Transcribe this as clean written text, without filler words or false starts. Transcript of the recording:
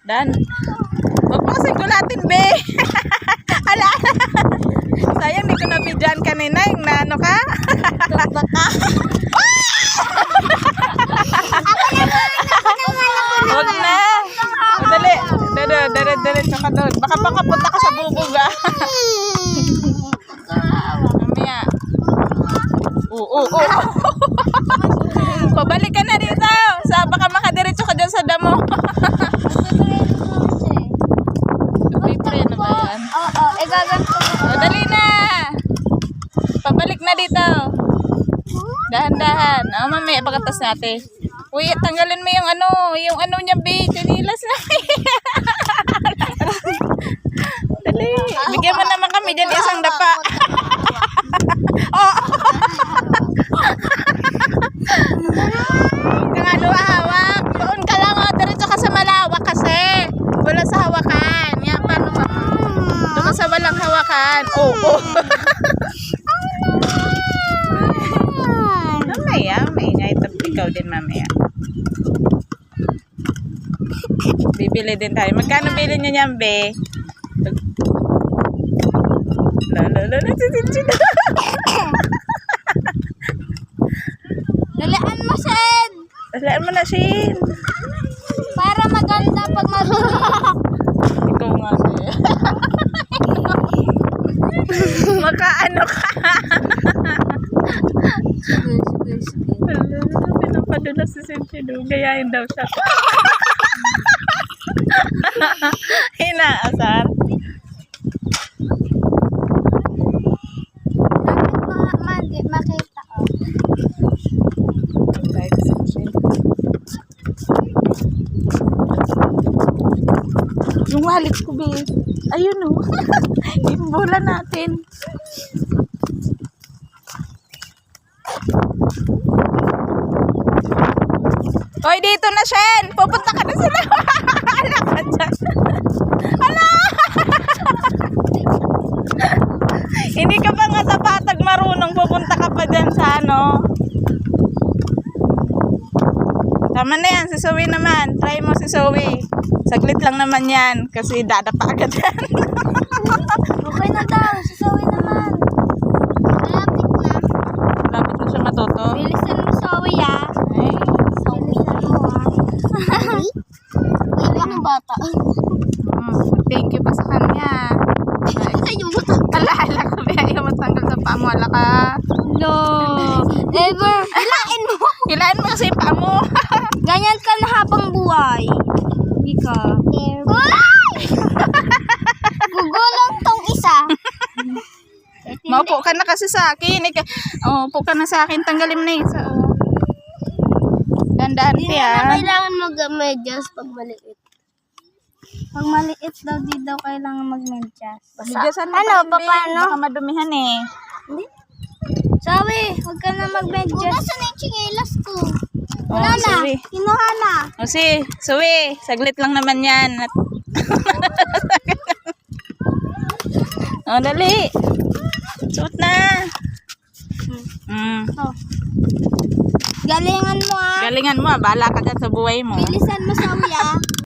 Dan. Huwag mo kasing gulatin, be. Ala. Sayang, di ko nabidyan kanina. Yung naano ka. Tumba ka. Huwag na. Dali. Dali. Tsaka doon. Baka makapunta ka sa bubog, ah. Mamaya. Oo. Pabalik ka na dito. Baka makadiretso ka dyan sa damo. Pre, ano ba yan? Oo, gaganto. Dali na. Pabalik na dito. Dahan-dahan. Mamaya pagkatas natin. Uy, tanggalin mo yung ano niya, be. Chinilas na. Dali. Bigyan mo naman kami dyan isang dapa. Oh. Kung ano hawak. Doon ka lang, oh. Diretso ka sa malawak kasi. Wala sa hawakan. Yan, paano ba? Doon sa walang hawakan. Oo. Mamaya, maingay. Ikaw din mamaya. Bibili din tayo. Magkano bili niya niyan, be? Dalaan mo, Shen. Dalaan mo na, Shin. Para maganda pag Ikaw nga, be. Makaano ka? Pinapadulas si Sintino. Gayahin daw siya. Inaasar. Makita, oh. Yung wallet ko, be. Ayun, oh. Yung bola natin. Hoy, dito na, Shen. Pupunta ka na sila. Ala ka dyan. Ala! Hindi ka ba nga sa patag marunong pupunta ka pa dyan sa ano? Tama na yan, si Zoe naman. Try mo si Zoe. Saglit lang naman yan kasi dadapa agad yan. Okay na daw, si Zoe naman. Malapit na. Lapit na siya matuto. Bilisan mo, Zoe, ah. Ay. Bilisan mo, ah. Wait lang yung bata. Thank you pa sa kanya. Ay, yung bata. Ala ka, be. Ayaw matanggal sa paa mo. Ala ka. No. Ever. Hilain mo. Hilain mo kasi yung paa mo. Ganyan ka na habang buhay. Hindi ka. Gugulong tong isa. Maupo ka na kasi sa akin. Upo ka na sa akin. Tanggalin mo na isa. Dandaan Hindi siya. na kailangan mag-medyas pag maliit. Pag maliit daw, di daw kailangan mag-medyas. Bigyasan mo Ano, pa, paano? Baka madumihan eh. Hindi. Sabi, huwag ka na mag-medyas. Nasaan na yung chinelas ko? Wala na. Sorry. Kinuha na. O si, Zoe, saglit lang naman yan. O, dali. Suot na. Oh. Galingan mo, ah. Galingan mo, bahala ka dyan sa buhay mo. Bilisan mo, Sawi, ah.